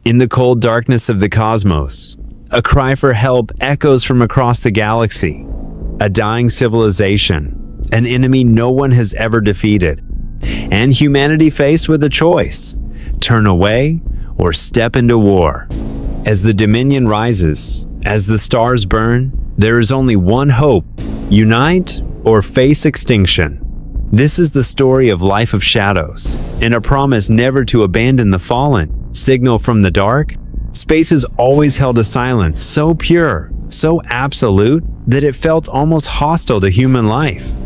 In the cold darkness of the cosmos, a cry for help echoes from across the galaxy. A dying civilization, an enemy no one has ever defeated, and humanity faced with a choice: turn away or step into war. As the Dominion rises, as the stars burn, there is only one hope: unite or face extinction. This is the story of Life of Shadows, and a promise never to abandon the fallen. Signal from the dark? Space has always held a silence so pure, so absolute, that it felt almost hostile to human life.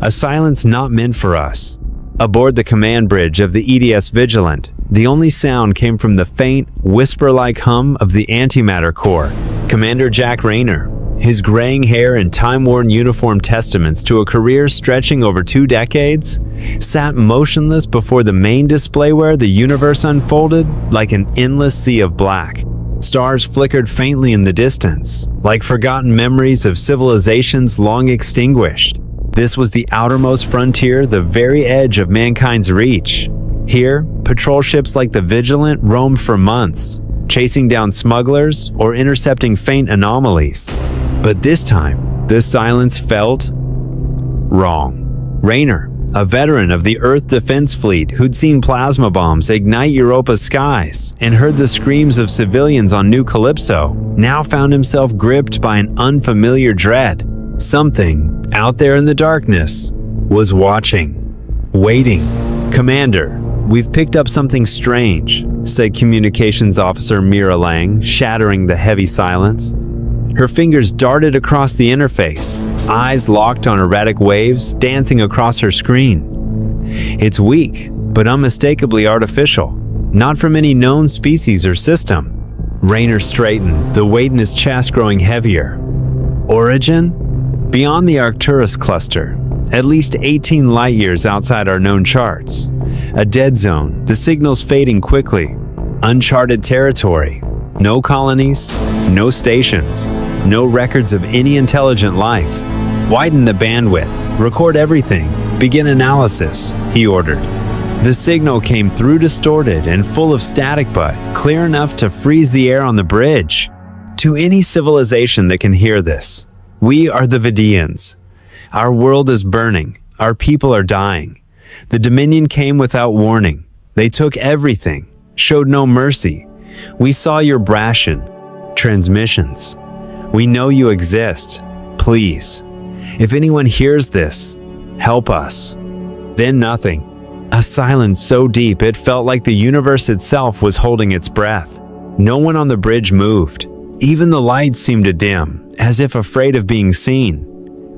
A silence not meant for us. Aboard the command bridge of the EDS Vigilant, the only sound came from the faint, whisper-like hum of the antimatter core. Commander Jack Rayner, his graying hair and time-worn uniform testaments to a career stretching over 2 decades, sat motionless before the main display where the universe unfolded like an endless sea of black. Stars flickered faintly in the distance, like forgotten memories of civilizations long extinguished. This was the outermost frontier, the very edge of mankind's reach. Here, patrol ships like the Vigilant roamed for months, chasing down smugglers or intercepting faint anomalies. But this time, the silence felt wrong. Rayner, a veteran of the Earth Defense Fleet who'd seen plasma bombs ignite Europa's skies and heard the screams of civilians on New Calypso, now found himself gripped by an unfamiliar dread. Something, out there in the darkness, was watching, waiting. "Commander, we've picked up something strange," said Communications Officer Mira Lang, shattering the heavy silence. Her fingers darted across the interface, eyes locked on erratic waves dancing across her screen. "It's weak, but unmistakably artificial, not from any known species or system." Rayner straightened, the weight in his chest growing heavier. "Origin? Beyond the Arcturus Cluster, at least 18 light-years outside our known charts. A dead zone, the signals fading quickly. Uncharted territory. No colonies, no stations, no records of any intelligent life. Widen the bandwidth, record everything, begin analysis," he ordered. The signal came through distorted and full of static, but clear enough to freeze the air on the bridge. "To any civilization that can hear this, we are the Vidiians. Our world is burning, our people are dying. The Dominion came without warning. They took everything, showed no mercy. We saw your Brashian transmissions. We know you exist. Please, if anyone hears this, help us." Then nothing. A silence so deep it felt like the universe itself was holding its breath. No one on the bridge moved. Even the lights seemed to dim, as if afraid of being seen.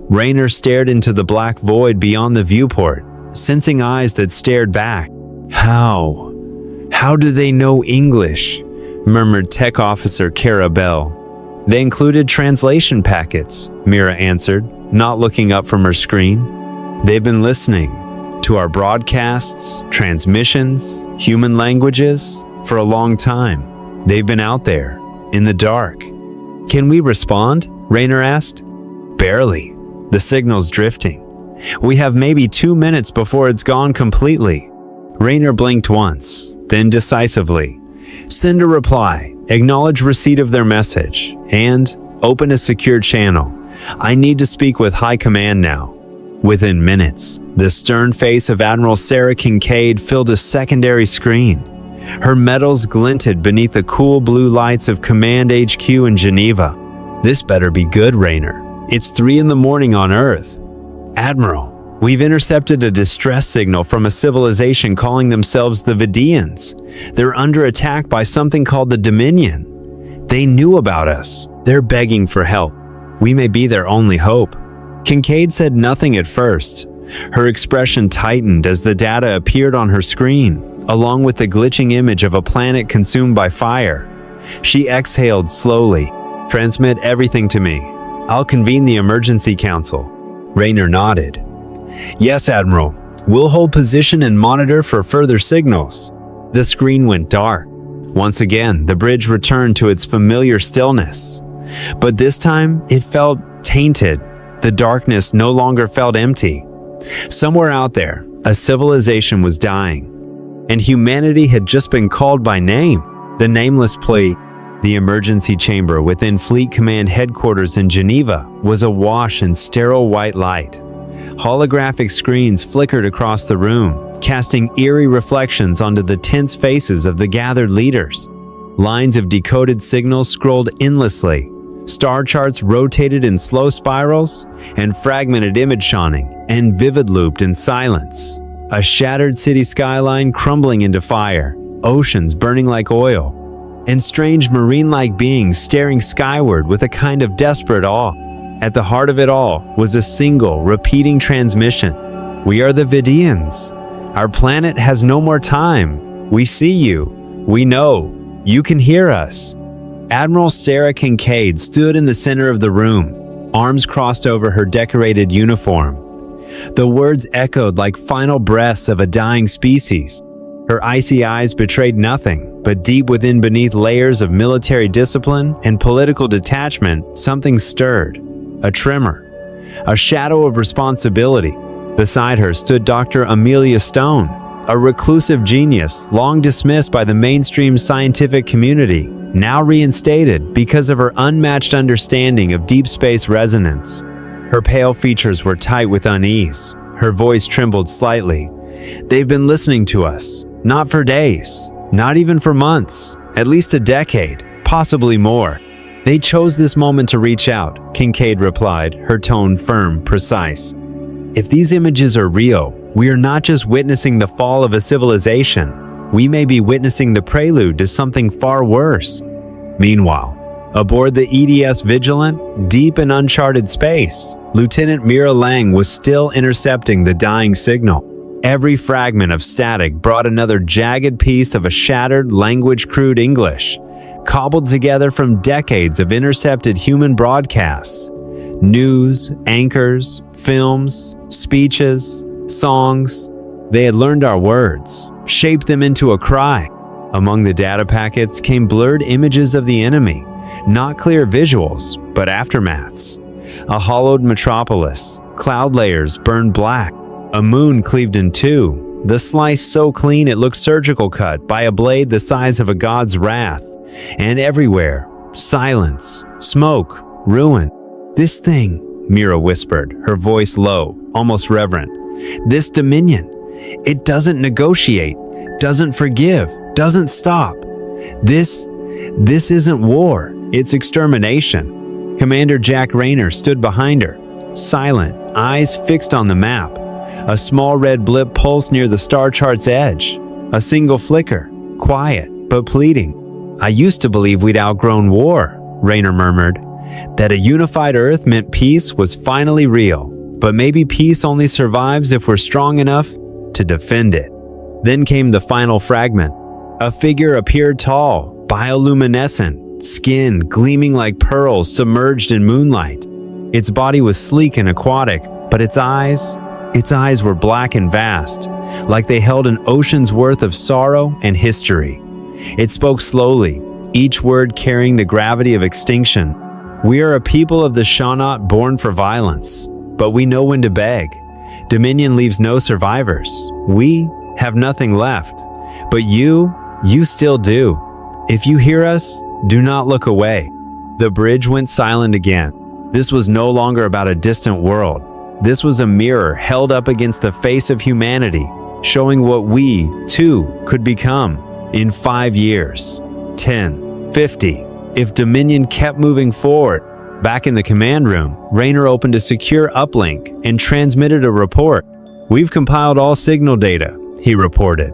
Rayner stared into the black void beyond the viewport, sensing eyes that stared back. How do they know English?" murmured Tech Officer Kara Bell. "They included translation packets," Mira answered, not looking up from her screen. "They've been listening to our broadcasts, transmissions, human languages for a long time. They've been out there, in the dark." "Can we respond?" Rayner asked. "Barely. The signal's drifting. We have maybe 2 minutes before it's gone completely." Rayner blinked once, then decisively. "Send a reply, acknowledge receipt of their message, and open a secure channel. I need to speak with High Command now." Within minutes, the stern face of Admiral Sarah Kincaid filled a secondary screen. Her metals glinted beneath the cool blue lights of Command HQ in Geneva. "This better be good, Rayner. It's 3 in the morning on Earth." "Admiral, we've intercepted a distress signal from a civilization calling themselves the Vidiians. They're under attack by something called the Dominion. They knew about us. They're begging for help. We may be their only hope." Kincaid said nothing at first. Her expression tightened as the data appeared on her screen, along with the glitching image of a planet consumed by fire. She exhaled slowly. "Transmit everything to me. I'll convene the emergency council." Rayner nodded. "Yes, Admiral. We'll hold position and monitor for further signals." The screen went dark. Once again, the bridge returned to its familiar stillness. But this time, it felt tainted. The darkness no longer felt empty. Somewhere out there, a civilization was dying. And humanity had just been called by name. The nameless plea, the emergency chamber within Fleet Command headquarters in Geneva, was awash in sterile white light. Holographic screens flickered across the room, casting eerie reflections onto the tense faces of the gathered leaders. Lines of decoded signals scrolled endlessly. Star charts rotated in slow spirals, and fragmented image shining and vivid looped in silence. A shattered city skyline crumbling into fire, oceans burning like oil, and strange marine-like beings staring skyward with a kind of desperate awe. At the heart of it all was a single, repeating transmission. "We are the Vidiians. Our planet has no more time. We see you. We know. You can hear us." Admiral Sarah Kincaid stood in the center of the room, arms crossed over her decorated uniform. The words echoed like final breaths of a dying species. Her icy eyes betrayed nothing, but deep within, beneath layers of military discipline and political detachment, something stirred. A tremor. A shadow of responsibility. Beside her stood Dr. Amelia Stone, a reclusive genius long dismissed by the mainstream scientific community, now reinstated because of her unmatched understanding of deep space resonance. Her pale features were tight with unease. Her voice trembled slightly. "They've been listening to us. Not for days. Not even for months. At least a decade. Possibly more. They chose this moment to reach out," Kincaid replied, her tone firm, precise. "If these images are real, we are not just witnessing the fall of a civilization. We may be witnessing the prelude to something far worse." Meanwhile, aboard the EDS Vigilant, deep in uncharted space, Lieutenant Mira Lang was still intercepting the dying signal. Every fragment of static brought another jagged piece of a shattered, language-crude English, cobbled together from decades of intercepted human broadcasts. News, anchors, films, speeches, songs. They had learned our words, shaped them into a cry. Among the data packets came blurred images of the enemy, not clear visuals, but aftermaths. A hollowed metropolis, cloud layers burned black, a moon cleaved in two, the slice so clean it looked surgical cut by a blade the size of a god's wrath. And everywhere, silence, smoke, ruin. "This thing," Mira whispered, her voice low, almost reverent. "This dominion, it doesn't negotiate, doesn't forgive, doesn't stop. This isn't war, it's extermination." Commander Jack Rayner stood behind her, silent, eyes fixed on the map. A small red blip pulsed near the star chart's edge. A single flicker, quiet but pleading. "I used to believe we'd outgrown war," Rayner murmured. "That a unified Earth meant peace was finally real. But maybe peace only survives if we're strong enough to defend it." Then came the final fragment. A figure appeared tall, bioluminescent, skin gleaming like pearls submerged in moonlight. Its body was sleek and aquatic, but its eyes were black and vast, like they held an ocean's worth of sorrow and history. It spoke slowly, each word carrying the gravity of extinction. "We are a people of the Shawnat born for violence, but we know when to beg. Dominion leaves no survivors. We have nothing left. But you still do. If you hear us, do not look away." The bridge went silent again. This was no longer about a distant world. This was a mirror held up against the face of humanity, showing what we, too, could become in 5 years, 10, 50, if Dominion kept moving forward. Back in the command room, Rayner opened a secure uplink and transmitted a report. "We've compiled all signal data," he reported.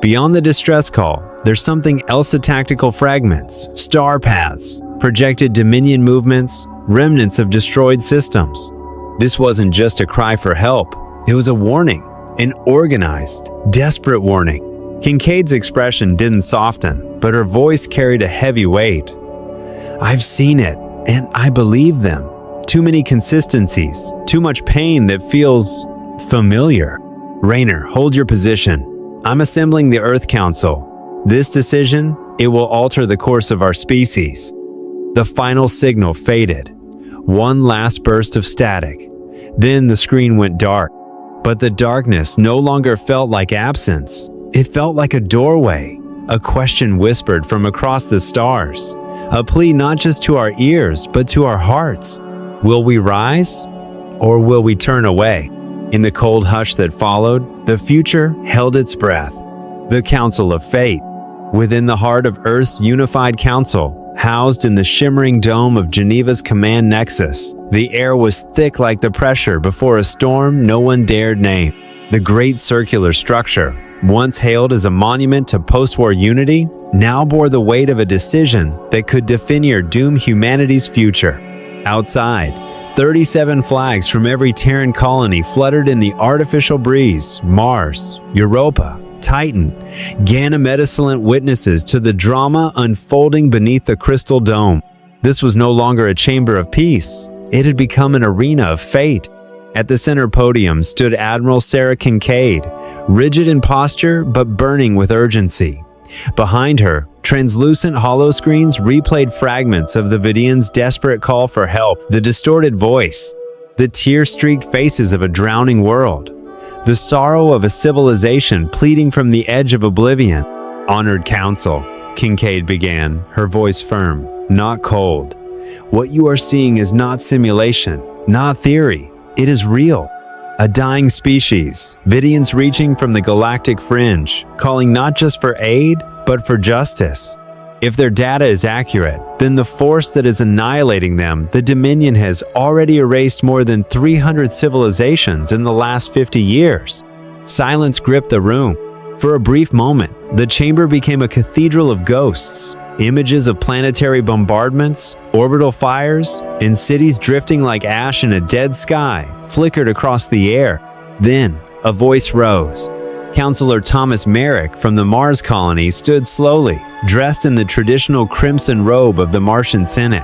"Beyond the distress call, there's something else: the tactical fragments, star paths, projected Dominion movements, remnants of destroyed systems." This wasn't just a cry for help. It was a warning, an organized, desperate warning. Kincaid's expression didn't soften, but her voice carried a heavy weight. "I've seen it, and I believe them. Too many consistencies, too much pain that feels familiar." "Rayner, hold your position. I'm assembling the Earth Council. This decision, it will alter the course of our species." The final signal faded. One last burst of static. Then the screen went dark. But the darkness no longer felt like absence. It felt like a doorway, A question whispered from across the stars. A plea not just to our ears, but to our hearts. Will we rise, or will we turn away? In the cold hush that followed, the future held its breath. The Council of Fate. Within the heart of Earth's unified council, housed in the shimmering dome of Geneva's command nexus, the air was thick like the pressure before a storm no one dared name. The great circular structure, once hailed as a monument to post-war unity, now bore the weight of a decision that could define or doom humanity's future. Outside, 37 flags from every Terran colony fluttered in the artificial breeze. Mars, Europa, Titan, Ganymede witnesses to the drama unfolding beneath the crystal dome. This was no longer a chamber of peace. It had become an arena of fate. At the center podium stood Admiral Sarah Kincaid, rigid in posture but burning with urgency. Behind her, translucent holoscreens replayed fragments of the Vidiians' desperate call for help, the distorted voice, the tear-streaked faces of a drowning world, the sorrow of a civilization pleading from the edge of oblivion. "Honored Council," Kincaid began, her voice firm, not cold. "What you are seeing is not simulation, not theory. It is real. A dying species, Vidiians reaching from the galactic fringe, calling not just for aid, but for justice. If their data is accurate, then the force that is annihilating them, the Dominion, has already erased more than 300 civilizations in the last 50 years. Silence gripped the room. For a brief moment, the chamber became a cathedral of ghosts. Images of planetary bombardments, orbital fires, and cities drifting like ash in a dead sky flickered across the air. Then, a voice rose. Counselor Thomas Merrick from the Mars colony stood slowly, dressed in the traditional crimson robe of the Martian Senate.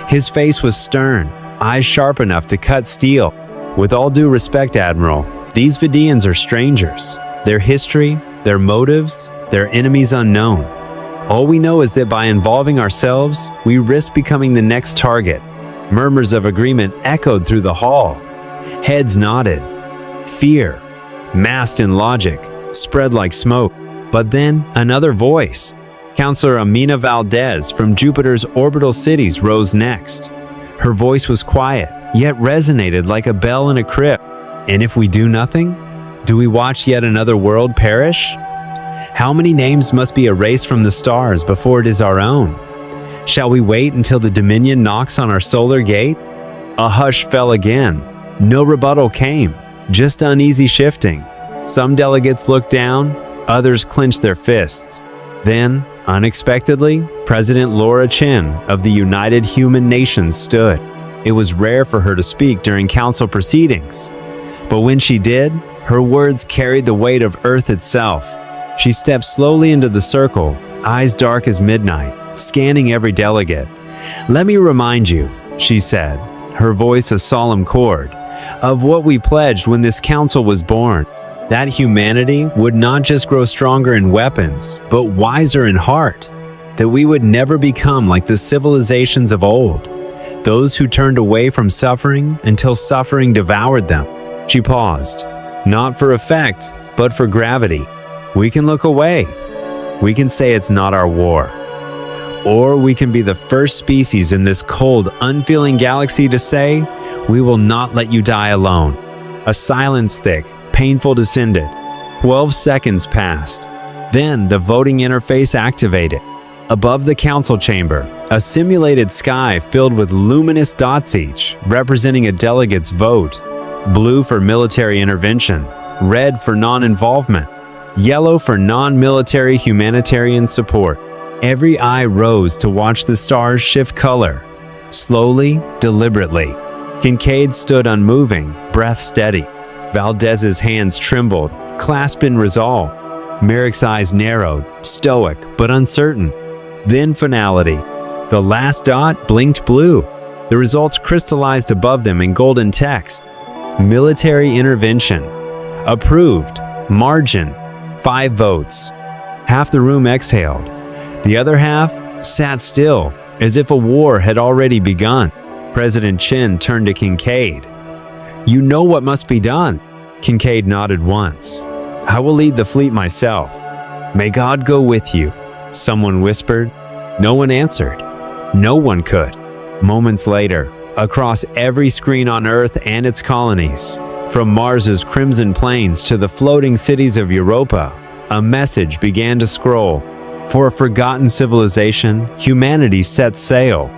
His face was stern, eyes sharp enough to cut steel. "With all due respect, Admiral, these Vidiians are strangers. Their history, their motives, their enemies unknown. All we know is that by involving ourselves, we risk becoming the next target." Murmurs of agreement echoed through the hall. Heads nodded. Fear, masked in logic, spread like smoke. But then another voice. Counselor Amina Valdez from Jupiter's orbital cities rose next. Her voice was quiet, yet resonated like a bell in a crypt. "And if we do nothing? Do we watch yet another world perish? How many names must be erased from the stars before it is our own? Shall we wait until the Dominion knocks on our solar gate?" A hush fell again. No rebuttal came, just uneasy shifting. Some delegates looked down, others clenched their fists. Then, unexpectedly, President Laura Chin of the United Human Nations stood. It was rare for her to speak during council proceedings, but when she did, her words carried the weight of Earth itself. She stepped slowly into the circle, eyes dark as midnight, scanning every delegate. "Let me remind you," she said, her voice a solemn chord, "of what we pledged when this council was born. That humanity would not just grow stronger in weapons, but wiser in heart. That we would never become like the civilizations of old, those who turned away from suffering until suffering devoured them." She paused, not for effect, but for gravity. We can look away. We can say it's not our war. Or we can be the first species in this cold, unfeeling galaxy to say, "We will not let you die alone." A silence thick, painful descended. 12 seconds passed. Then the voting interface activated. Above the council chamber, a simulated sky filled with luminous dots each, representing a delegate's vote. Blue for military intervention, red for non-involvement, yellow for non-military humanitarian support. Every eye rose to watch the stars shift color. Slowly, deliberately. Kincaid stood unmoving, breath steady. Valdez's hands trembled, clasped in resolve. Merrick's eyes narrowed, stoic but uncertain. Then finality. The last dot blinked blue. The results crystallized above them in golden text. Military intervention. Approved. Margin. 5 votes. Half the room exhaled. The other half sat still, as if a war had already begun. President Chin turned to Kincaid. "You know what must be done." Kincaid nodded once. "I will lead the fleet myself." "May God go with you," someone whispered. No one answered. No one could. Moments later, across every screen on Earth and its colonies, from Mars's crimson plains to the floating cities of Europa, a message began to scroll. For a forgotten civilization, humanity set sail.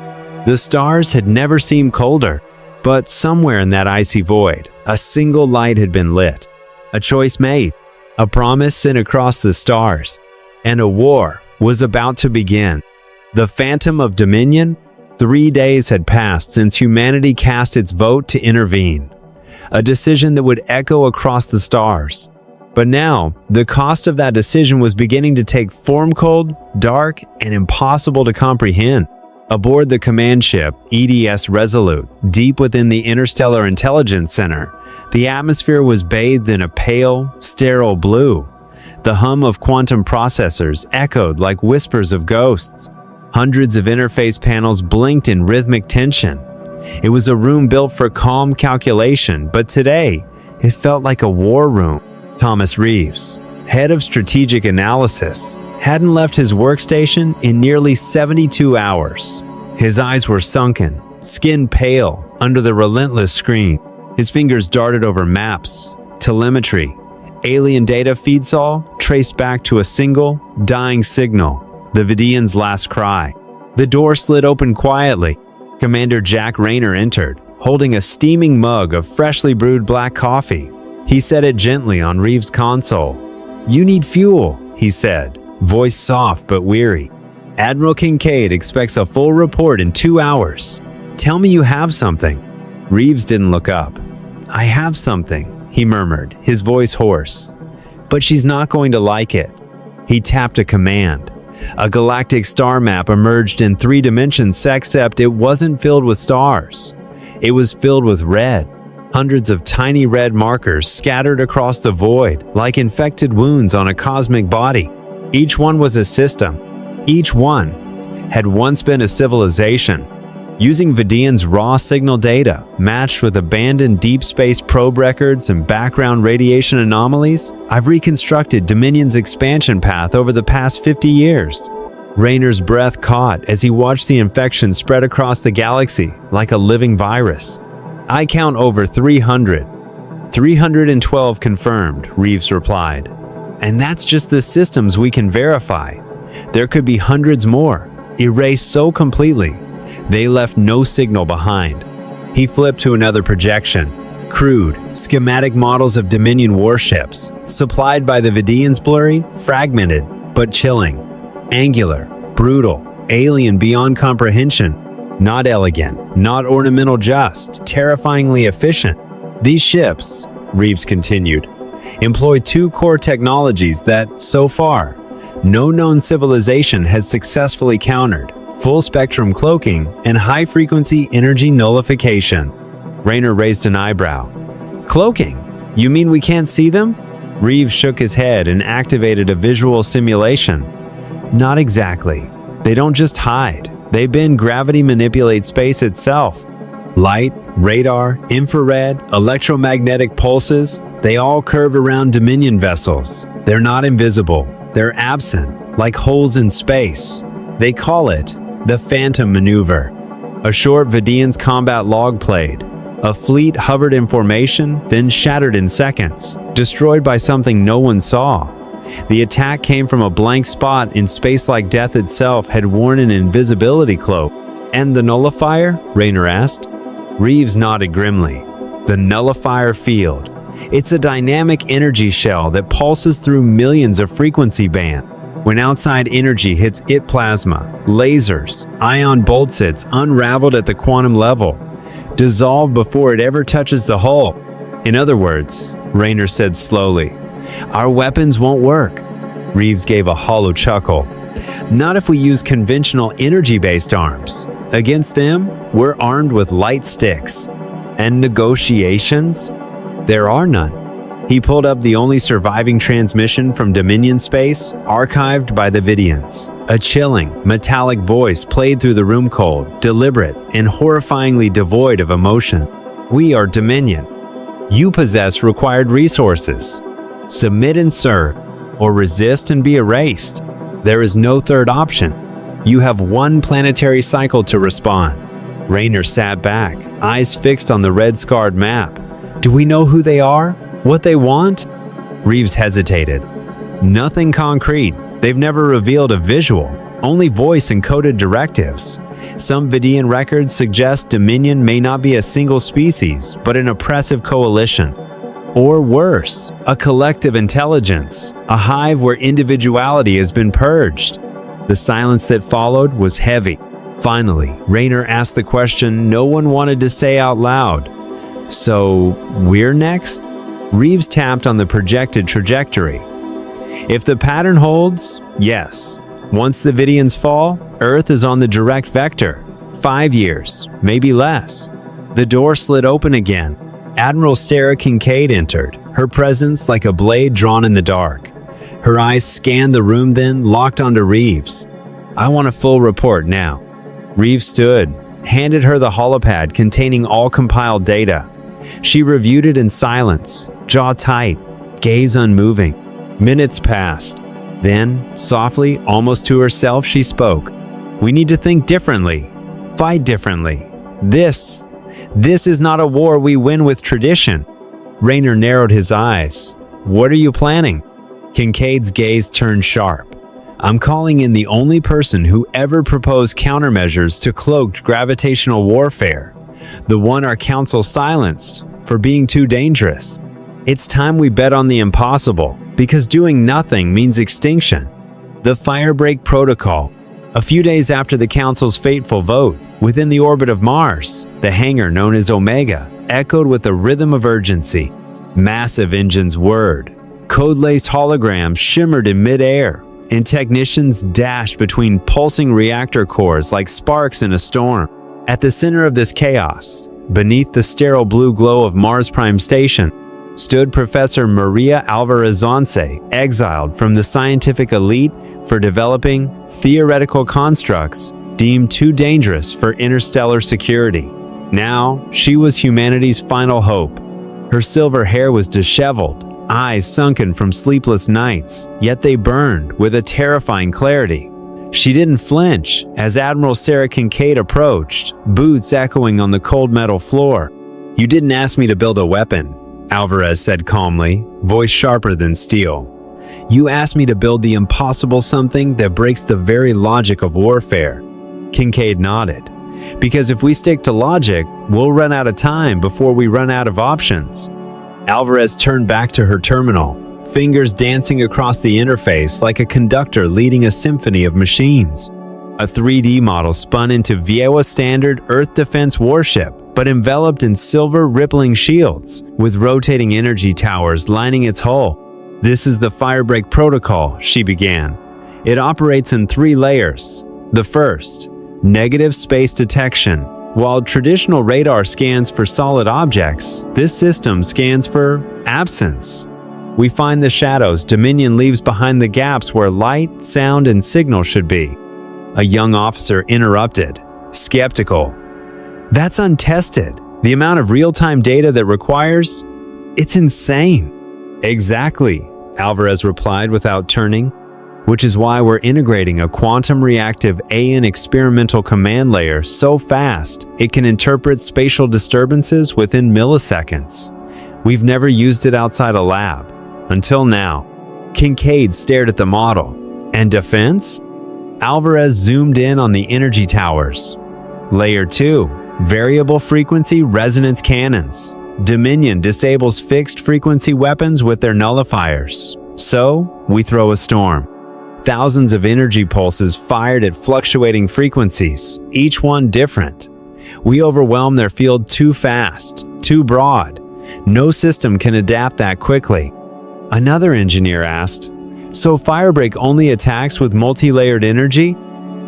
The stars had never seemed colder, but somewhere in that icy void, a single light had been lit. A choice made, a promise sent across the stars, and a war was about to begin. The Phantom of Dominion? 3 days had passed since humanity cast its vote to intervene, a decision that would echo across the stars. But now, the cost of that decision was beginning to take form, cold, dark, and impossible to comprehend. Aboard the command ship, EDS Resolute, deep within the Interstellar Intelligence Center, the atmosphere was bathed in a pale, sterile blue. The hum of quantum processors echoed like whispers of ghosts. Hundreds of interface panels blinked in rhythmic tension. It was a room built for calm calculation, but today, it felt like a war room. Thomas Reeves, head of strategic analysis, hadn't left his workstation in nearly 72 hours. His eyes were sunken, skin pale under the relentless screen. His fingers darted over maps, telemetry, alien data feeds, all traced back to a single, dying signal, the Vidiians' last cry. The door slid open quietly. Commander Jack Rayner entered, holding a steaming mug of freshly brewed black coffee. He set it gently on Reeves' console. "You need fuel," he said, voice soft but weary. "Admiral Kincaid expects a full report in 2 hours. Tell me you have something." Reeves didn't look up. "I have something," he murmured, his voice hoarse. "But she's not going to like it." He tapped a command. A galactic star map emerged in 3 dimensions, except it wasn't filled with stars. It was filled with red. Hundreds of tiny red markers scattered across the void, like infected wounds on a cosmic body. Each one was a system. Each one had once been a civilization. Using Vidiians' raw signal data, matched with abandoned deep space probe records and background radiation anomalies, I've reconstructed Dominion's expansion path over the past 50 years. Rayner's breath caught as he watched the infection spread across the galaxy like a living virus. "I count over 300. 312 confirmed," Reeves replied. "And that's just the systems we can verify. There could be hundreds more, erased so completely, they left no signal behind." He flipped to another projection. Crude, schematic models of Dominion warships, supplied by the Vidiians, blurry, fragmented, but chilling. Angular, brutal, alien beyond comprehension. Not elegant, not ornamental, just terrifyingly efficient. "These ships," Reeves continued, "employ 2 core technologies that, so far, no known civilization has successfully countered: full-spectrum cloaking and high-frequency energy nullification." Rayner raised an eyebrow. "Cloaking? You mean we can't see them?" Reeves shook his head and activated a visual simulation. "Not exactly. They don't just hide. They bend gravity, manipulate space itself. Light, radar, infrared, electromagnetic pulses, they all curve around Dominion vessels. They're not invisible. They're absent, like holes in space. They call it the Phantom Maneuver." A short Vidiians combat log played. A fleet hovered in formation, then shattered in seconds, destroyed by something no one saw. The attack came from a blank spot in space, like death itself had worn an invisibility cloak. "And the nullifier?" Rayner asked. Reeves nodded grimly. "The nullifier field. It's a dynamic energy shell that pulses through millions of frequency bands. When outside energy hits it, plasma, lasers, ion boltsits unraveled at the quantum level, dissolved before it ever touches the hull. In other words," Rayner said slowly, "our weapons won't work." Reeves gave a hollow chuckle. "Not if we use conventional energy-based arms. Against them, we're armed with light sticks." "And negotiations?" "There are none." He pulled up the only surviving transmission from Dominion space, archived by the Vidiians. A chilling, metallic voice played through the room, cold, deliberate, and horrifyingly devoid of emotion. "We are Dominion. You possess required resources. Submit and serve." or resist and be erased. There is no third option. You have one planetary cycle to respond. Rayner sat back, eyes fixed on the red-scarred map. Do we know who they are? What they want? Reeves hesitated. Nothing concrete. They've never revealed a visual, only voice and coded directives. Some Vidiian records suggest Dominion may not be a single species, but an oppressive coalition. Or worse, a collective intelligence, a hive where individuality has been purged. The silence that followed was heavy. Finally, Rayner asked the question no one wanted to say out loud. So, we're next? Reeves tapped on the projected trajectory. If the pattern holds, yes. Once the Vidiians fall, Earth is on the direct vector. 5 years, maybe less. The door slid open again. Admiral Sarah Kincaid entered, her presence like a blade drawn in the dark. Her eyes scanned the room, then locked onto Reeves. I want a full report now. Reeves stood, handed her the holopad containing all compiled data. She reviewed it in silence, jaw tight, gaze unmoving. Minutes passed. Then, softly, almost to herself, she spoke. We need to think differently, fight differently. This is not a war we win with tradition. Rayner narrowed his eyes. What are you planning? Kincaid's gaze turned sharp. I'm calling in the only person who ever proposed countermeasures to cloaked gravitational warfare. The one our council silenced for being too dangerous. It's time we bet on the impossible, because doing nothing means extinction. The Firebreak Protocol. A few days after the council's fateful vote, within the orbit of Mars, the hangar known as Omega echoed with a rhythm of urgency. Massive engines whirred. Code-laced holograms shimmered in mid-air, and technicians dashed between pulsing reactor cores like sparks in a storm. At the center of this chaos, beneath the sterile blue glow of Mars Prime Station, stood Professor Maria Alvarez-Zonce, exiled from the scientific elite for developing theoretical constructs deemed too dangerous for interstellar security. Now, she was humanity's final hope. Her silver hair was disheveled, eyes sunken from sleepless nights, yet they burned with a terrifying clarity. She didn't flinch as Admiral Sarah Kincaid approached, boots echoing on the cold metal floor. You didn't ask me to build a weapon, Alvarez said calmly, voice sharper than steel. You asked me to build the impossible, something that breaks the very logic of warfare. Kincaid nodded. Because if we stick to logic, we'll run out of time before we run out of options. Alvarez turned back to her terminal, fingers dancing across the interface like a conductor leading a symphony of machines. A 3D model spun into Viewa standard Earth defense warship, but enveloped in silver rippling shields, with rotating energy towers lining its hull. This is the Firebreak Protocol, she began. It operates in 3 layers. The first, negative space detection. While traditional radar scans for solid objects, this system scans for absence. We find the shadows Dominion leaves behind the gaps where light, sound, and signal should be. A young officer interrupted, skeptical. That's untested. The amount of real-time data that requires, it's insane. Exactly, Alvarez replied without turning. Which is why we're integrating a quantum reactive AN experimental command layer so fast it can interpret spatial disturbances within milliseconds. We've never used it outside a lab. Until now. Kincaid stared at the model. And defense? Alvarez zoomed in on the energy towers. Layer 2, variable frequency resonance cannons. Dominion disables fixed frequency weapons with their nullifiers. So, we throw a storm. Thousands of energy pulses fired at fluctuating frequencies, each one different. We overwhelm their field too fast, too broad. No system can adapt that quickly. Another engineer asked, so Firebreak only attacks with multi-layered energy?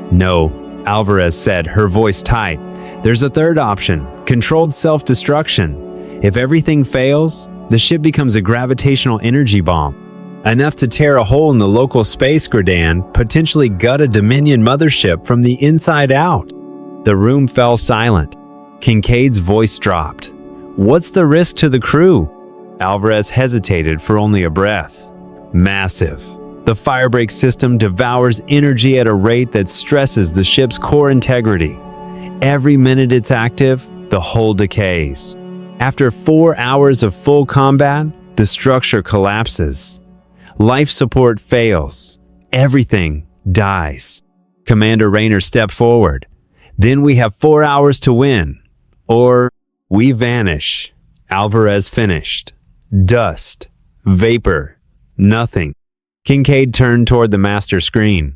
No, Alvarez said, her voice tight. There's a third option, controlled self-destruction. If everything fails, the ship becomes a gravitational energy bomb. Enough to tear a hole in the local space gradand, potentially gut a Dominion mothership from the inside out. The room fell silent. Kincaid's voice dropped. What's the risk to the crew? Alvarez hesitated for only a breath. Massive. The firebreak system devours energy at a rate that stresses the ship's core integrity. Every minute it's active, the hull decays. After 4 hours of full combat, the structure collapses. Life support fails. Everything dies. Commander Rayner stepped forward. Then we have 4 hours to win. Or we vanish. Alvarez finished. Dust. Vapor. Nothing. Kincaid turned toward the master screen.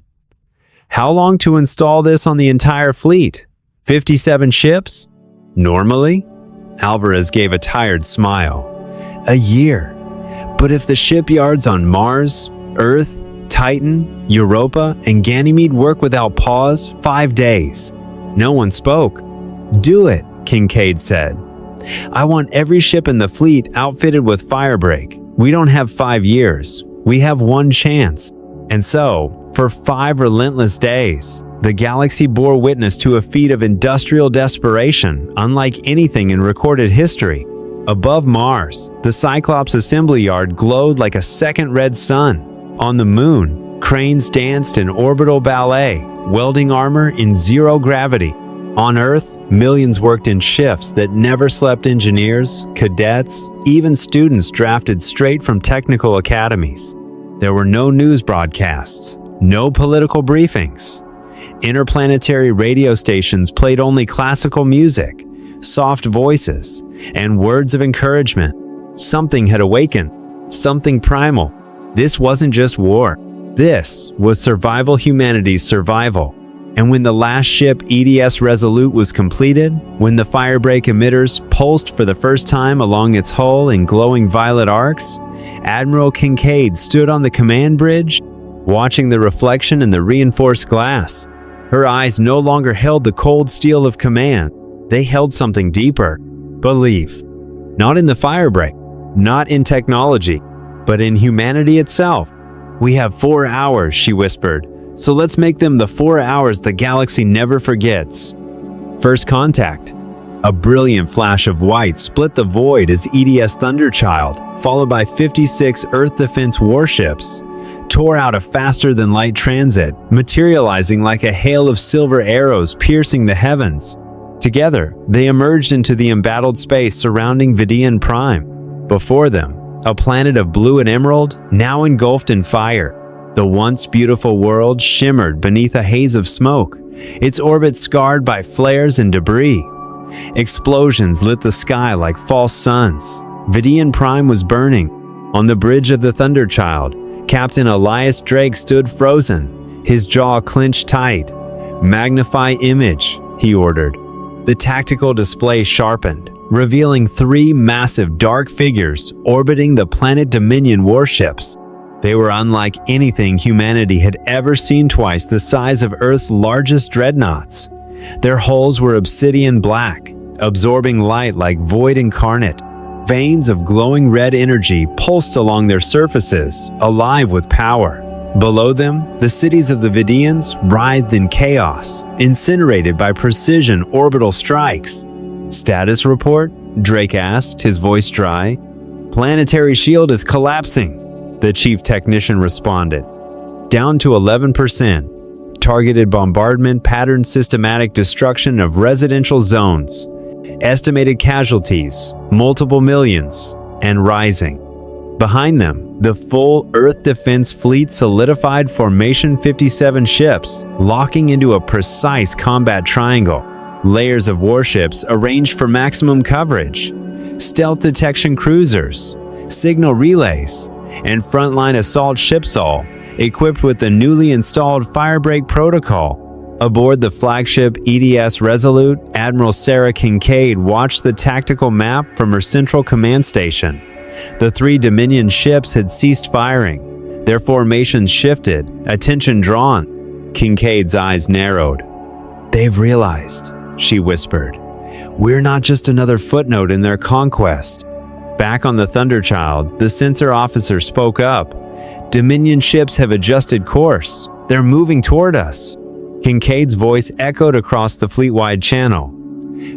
How long to install this on the entire fleet? 57 ships? Normally? Alvarez gave a tired smile. A year. But if the shipyards on Mars, Earth, Titan, Europa, and Ganymede work without pause, 5 days. No one spoke. Do it, Kincaid said. I want every ship in the fleet outfitted with firebreak. We don't have 5 years. We have one chance. And so, for 5 relentless days, the galaxy bore witness to a feat of industrial desperation unlike anything in recorded history. Above Mars, the Cyclops assembly yard glowed like a second red sun. On the moon, cranes danced in orbital ballet, welding armor in zero gravity. On Earth, millions worked in shifts that never slept. Engineers, cadets, even students drafted straight from technical academies. There were no news broadcasts, no political briefings. Interplanetary radio stations played only classical music, soft voices, and words of encouragement. Something had awakened, something primal. This wasn't just war. This was survival, humanity's survival. And when the last ship, EDS Resolute, was completed, when the firebreak emitters pulsed for the first time along its hull in glowing violet arcs, Admiral Kincaid stood on the command bridge, watching the reflection in the reinforced glass. Her eyes no longer held the cold steel of command. They held something deeper. Belief. Not in the firebreak, not in technology, but in humanity itself. We have 4 hours, she whispered. So let's make them the 4 hours the galaxy never forgets. First contact. A brilliant flash of white split the void as EDS Thunderchild, followed by 56 Earth defense warships, tore out a faster-than-light transit, materializing like a hail of silver arrows piercing the heavens. Together, they emerged into the embattled space surrounding Vidiian Prime. Before them, a planet of blue and emerald, now engulfed in fire. The once beautiful world shimmered beneath a haze of smoke, its orbit scarred by flares and debris. Explosions lit the sky like false suns. Vidiian Prime was burning. On the bridge of the Thunderchild, Captain Elias Drake stood frozen, his jaw clenched tight. "Magnify image," he ordered. The tactical display sharpened, revealing 3 massive dark figures orbiting the planet Dominion warships. They were unlike anything humanity had ever seen, twice the size of Earth's largest dreadnoughts. Their hulls were obsidian black, absorbing light like void incarnate. Veins of glowing red energy pulsed along their surfaces, alive with power. Below them, the cities of the Vidiians writhed in chaos, incinerated by precision orbital strikes. "Status report?" Drake asked, his voice dry. "Planetary shield is collapsing," the chief technician responded. "Down to 11%. Targeted bombardment pattern, systematic destruction of residential zones. Estimated casualties, multiple millions, and rising." Behind them, the full Earth defense fleet solidified formation, 57 ships, locking into a precise combat triangle. Layers of warships arranged for maximum coverage. Stealth detection cruisers, signal relays, and frontline assault ships, all equipped with the newly installed firebreak protocol. Aboard the flagship EDS Resolute, Admiral Sarah Kincaid watched the tactical map from her central command station. The 3 Dominion ships had ceased firing. Their formations shifted, attention drawn. Kincaid's eyes narrowed. "They've realized," she whispered. "We're not just another footnote in their conquest." Back on the Thunderchild, the sensor officer spoke up. "Dominion ships have adjusted course. They're moving toward us." Kincaid's voice echoed across the fleet-wide channel.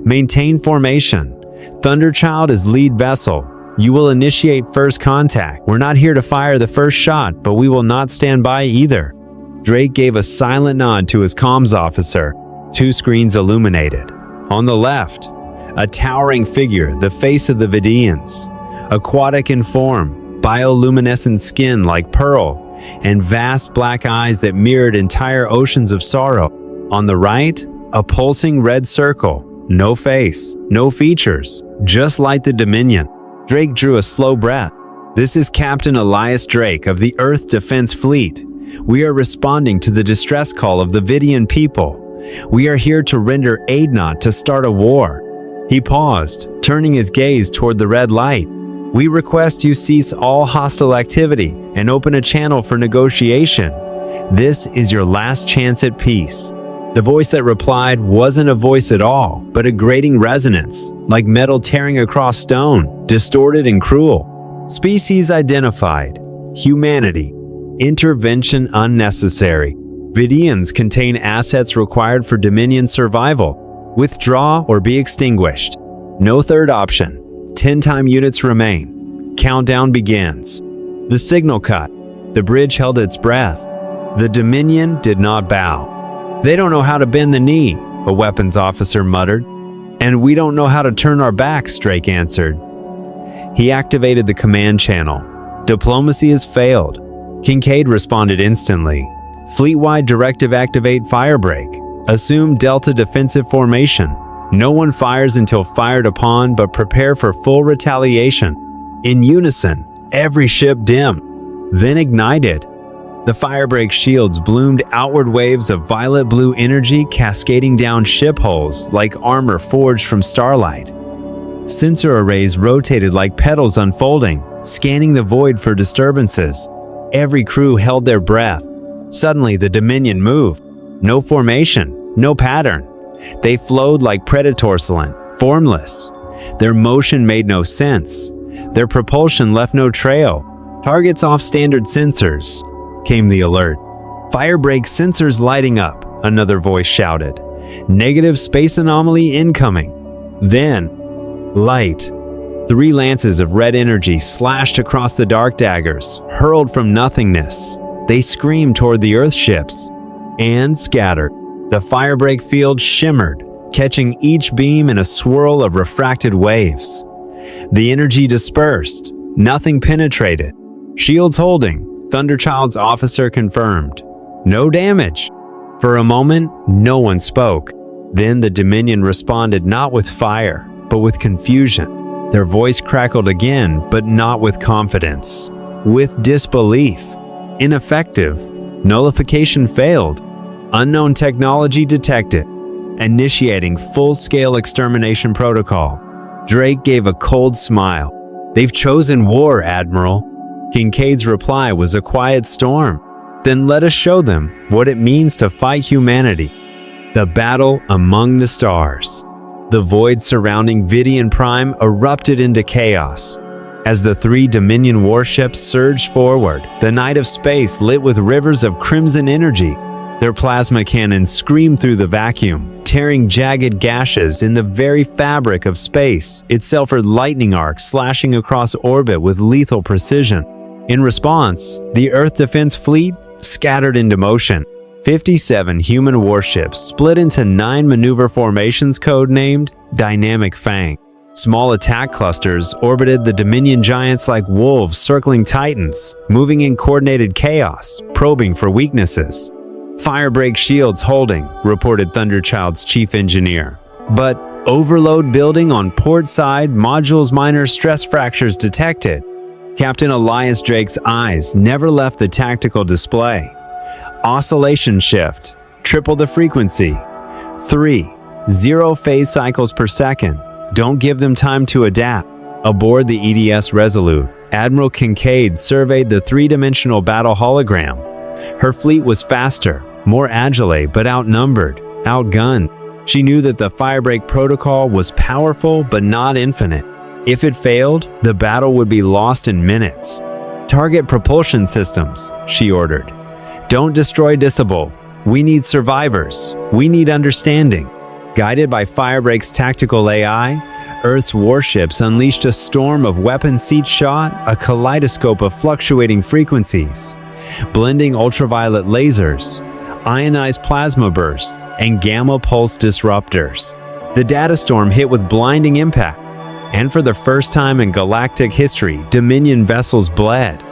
"Maintain formation. Thunderchild is lead vessel. You will initiate first contact. We're not here to fire the first shot, but we will not stand by either." Drake gave a silent nod to his comms officer. 2 screens illuminated. On the left, a towering figure, the face of the Vidiians. Aquatic in form, bioluminescent skin like pearl, and vast black eyes that mirrored entire oceans of sorrow. On the right, a pulsing red circle. No face, no features, just like the Dominion. Drake drew a slow breath. "This is Captain Elias Drake of the Earth Defense Fleet. We are responding to the distress call of the Vidian people. We are here to render aid, not to start a war." He paused, turning his gaze toward the red light. "We request you cease all hostile activity and open a channel for negotiation. This is your last chance at peace." The voice that replied wasn't a voice at all, but a grating resonance, like metal tearing across stone, distorted and cruel. "Species identified. Humanity. Intervention unnecessary. Vidiians contain assets required for Dominion survival. Withdraw or be extinguished. No third option. 10-time units remain. Countdown begins." The signal cut. The bridge held its breath. The Dominion did not bow. "They don't know how to bend the knee," a weapons officer muttered. "And we don't know how to turn our backs," Drake answered. He activated the command channel. "Diplomacy has failed." Kincaid responded instantly. "Fleet-wide directive activate firebreak. Assume Delta defensive formation. No one fires until fired upon, but prepare for full retaliation." In unison, every ship dimmed, then ignited. The firebreak shields bloomed outward waves of violet-blue energy cascading down ship hulls like armor forged from starlight. Sensor arrays rotated like petals unfolding, scanning the void for disturbances. Every crew held their breath. Suddenly, the Dominion moved. No formation, no pattern. They flowed like predatorcellin, formless. Their motion made no sense. Their propulsion left no trail. "Targets off standard sensors," came the alert. "Firebreak sensors lighting up," another voice shouted. "Negative space anomaly incoming." Then, light. 3 lances of red energy slashed across the dark daggers, hurled from nothingness. They screamed toward the Earth ships and scattered. The firebreak field shimmered, catching each beam in a swirl of refracted waves. The energy dispersed. Nothing penetrated. "Shields holding," Thunderchild's officer confirmed. "No damage." For a moment, no one spoke. Then the Dominion responded not with fire, but with confusion. Their voice crackled again, but not with confidence. With disbelief. "Ineffective. Nullification failed. Unknown technology detected. Initiating full-scale extermination protocol." Drake gave a cold smile. "They've chosen war, Admiral." Kincaid's reply was a quiet storm. "Then let us show them what it means to fight humanity." The battle among the stars. The void surrounding Vidian Prime erupted into chaos. As the 3 Dominion warships surged forward, the night of space lit with rivers of crimson energy. Their plasma cannons screamed through the vacuum, tearing jagged gashes in the very fabric of space, itself a lightning arc slashing across orbit with lethal precision. In response, the Earth Defense Fleet scattered into motion. 57 human warships split into 9 maneuver formations code-named Dynamic Fang. Small attack clusters orbited the Dominion giants like wolves circling titans, moving in coordinated chaos, probing for weaknesses. "Firebreak shields holding," reported Thunderchild's chief engineer. "But overload building on port side, modules minor stress fractures detected." Captain Elias Drake's eyes never left the tactical display. "Oscillation shift. Triple the frequency. 3. 0 phase cycles per second. Don't give them time to adapt." Aboard the EDS Resolute, Admiral Kincaid surveyed the 3-dimensional battle hologram. Her fleet was faster, more agile, but outnumbered, outgunned. She knew that the firebreak protocol was powerful but not infinite. If it failed, the battle would be lost in minutes. "Target propulsion systems," she ordered. "Don't destroy Disable. We need survivors. We need understanding." Guided by Firebreak's tactical AI, Earth's warships unleashed a storm of weapons each shot, a kaleidoscope of fluctuating frequencies, blending ultraviolet lasers, ionized plasma bursts, and gamma pulse disruptors. The data storm hit with blinding impact, and for the first time in galactic history, Dominion vessels bled.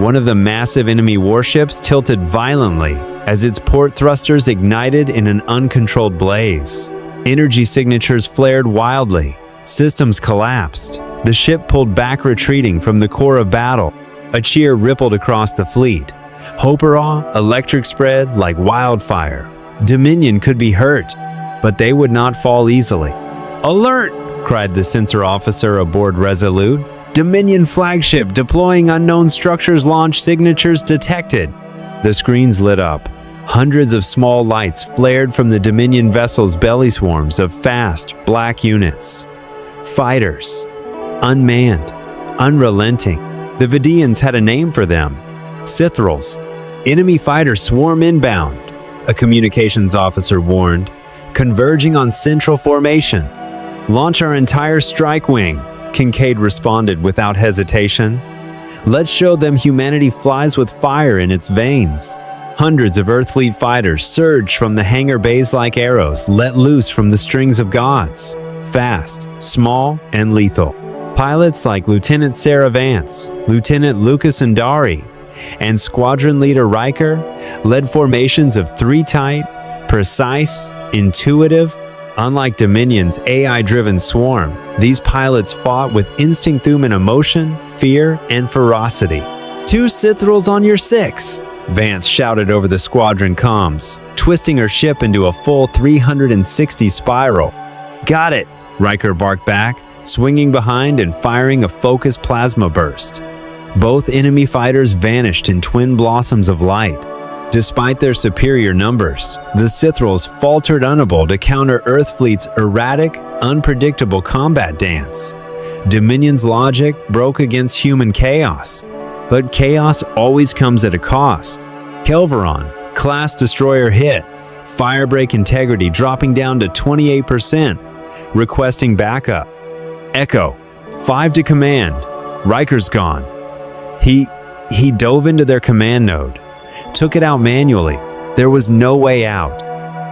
One of the massive enemy warships tilted violently as its port thrusters ignited in an uncontrolled blaze. Energy signatures flared wildly. Systems collapsed. The ship pulled back, retreating from the core of battle. A cheer rippled across the fleet. Hope or awe, electric spread like wildfire. Dominion could be hurt, but they would not fall easily. "Alert!" cried the sensor officer aboard Resolute. "Dominion flagship deploying unknown structures, launch signatures detected." The screens lit up. Hundreds of small lights flared from the Dominion vessel's belly, swarms of fast, black units. Fighters. Unmanned. Unrelenting. The Vidiians had a name for them. Sithrals. "Enemy fighters swarm inbound," a communications officer warned, converging on central formation. "Launch our entire strike wing," Kincaid responded without hesitation. "Let's show them humanity flies with fire in its veins." Hundreds of Earth Fleet fighters surged from the hangar bays like arrows let loose from the strings of gods. Fast, small, and lethal. Pilots like Lieutenant Sarah Vance, Lieutenant Lucas Andari, and Squadron Leader Riker led formations of three tight, precise, intuitive. Unlike Dominion's AI-driven swarm, these pilots fought with instinct, human emotion, fear, and ferocity. "Two Sithrals on your 6, Vance shouted over the squadron comms, twisting her ship into a full 360 spiral. "Got it," Riker barked back, swinging behind and firing a focused plasma burst. Both enemy fighters vanished in twin blossoms of light. Despite their superior numbers, the Sithrals faltered, unable to counter Earth Fleet's erratic, unpredictable combat dance. Dominion's logic broke against human chaos, but chaos always comes at a cost. Kelveron, class destroyer hit, firebreak integrity dropping down to 28%, requesting backup. Echo, 5 to command, Riker's gone. He dove into their command node, took it out manually. There was no way out.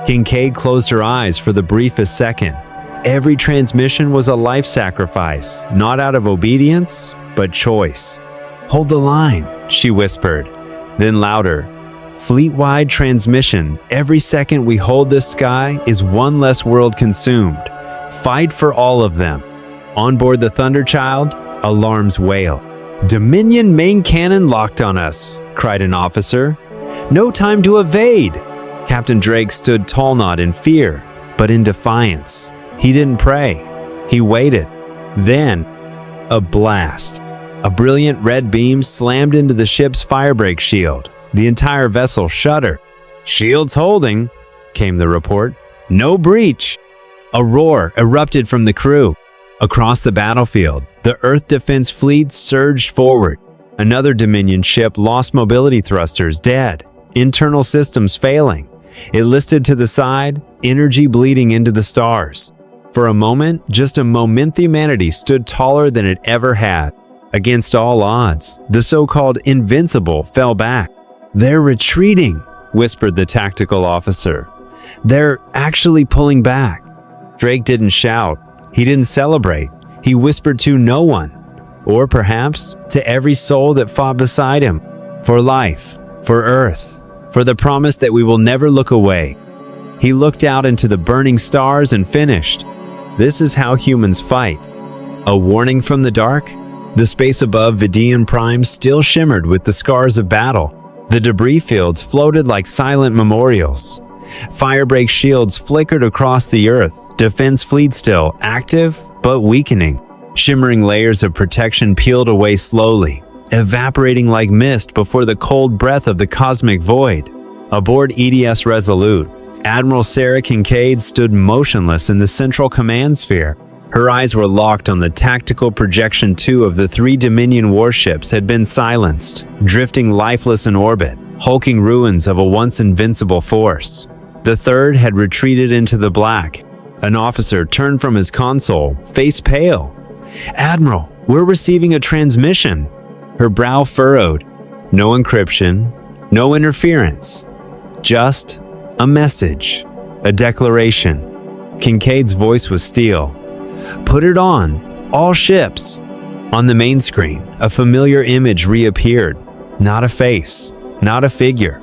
Kincaid closed her eyes for the briefest second. Every transmission was a life sacrifice, not out of obedience, but choice. "Hold the line," she whispered. Then louder, "Fleet-wide transmission. Every second we hold this sky is one less world consumed. Fight for all of them." On board the Thunderchild, alarms wail. "Dominion main cannon locked on us," cried an officer. "No time to evade." Captain Drake stood tall-gnawed in fear, but in defiance. He didn't pray. He waited. Then, a blast. A brilliant red beam slammed into the ship's firebreak shield. The entire vessel shuddered. "Shields holding," came the report. "No breach." A roar erupted from the crew. Across the battlefield, the Earth Defense Fleet surged forward. Another Dominion ship lost mobility thrusters, dead. Internal systems failing. It listed to the side, energy bleeding into the stars. For a moment, just a moment, humanity stood taller than it ever had. Against all odds, the so-called invincible fell back. "They're retreating," whispered the tactical officer. "They're actually pulling back." Drake didn't shout. He didn't celebrate. He whispered to no one. Or perhaps to every soul that fought beside him. For life, for Earth, for the promise that we will never look away. He looked out into the burning stars and finished. "This is how humans fight." A warning from the dark? The space above Vidiian Prime still shimmered with the scars of battle. The debris fields floated like silent memorials. Firebreak shields flickered across the Earth, defense fleet still active but weakening. Shimmering layers of protection peeled away slowly, evaporating like mist before the cold breath of the cosmic void. Aboard EDS Resolute, Admiral Sarah Kincaid stood motionless in the central command sphere. Her eyes were locked on the tactical projection. 2 of the 3 Dominion warships had been silenced, drifting lifeless in orbit, hulking ruins of a once invincible force. The third had retreated into the black, An officer turned from his console, face pale. "Admiral, we're receiving a transmission." Her brow furrowed. No encryption, no interference. Just a message, a declaration. Kincaid's voice was steel. "Put it on, all ships." On the main screen, a familiar image reappeared. Not a face, not a figure,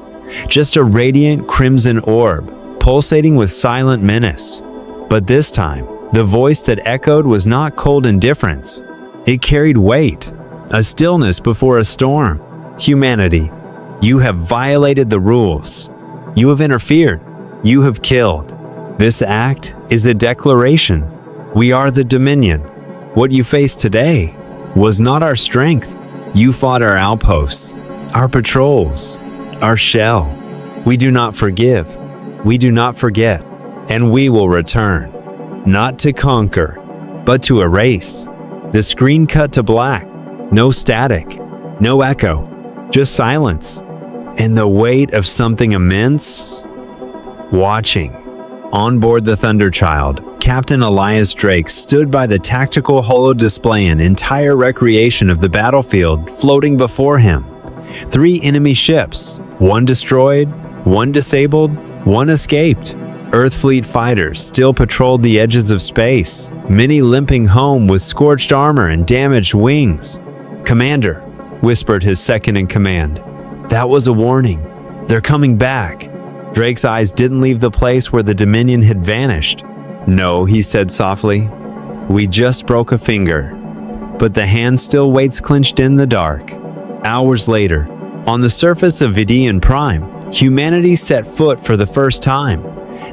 just a radiant crimson orb, pulsating with silent menace. But this time, the voice that echoed was not cold indifference. It carried weight, a stillness before a storm. "Humanity, you have violated the rules. You have interfered. You have killed. This act is a declaration. We are the Dominion. What you face today was not our strength. You fought our outposts, our patrols, our shell. We do not forgive. We do not forget. And we will return, not to conquer, but to erase." The screen cut to black. No static, no echo, just silence. And the weight of something immense watching. On board the Thunderchild, Captain Elias Drake stood by the tactical holo display, an entire recreation of the battlefield floating before him. 3 enemy ships, 1 destroyed, 1 disabled, 1 escaped. Earth Fleet fighters still patrolled the edges of space, many limping home with scorched armor and damaged wings. "Commander," whispered his second-in-command. "That was a warning. They're coming back." Drake's eyes didn't leave the place where the Dominion had vanished. "No," he said softly. "We just broke a finger." But the hand still waits clenched in the dark. Hours later, on the surface of Vidiian Prime, humanity set foot for the first time.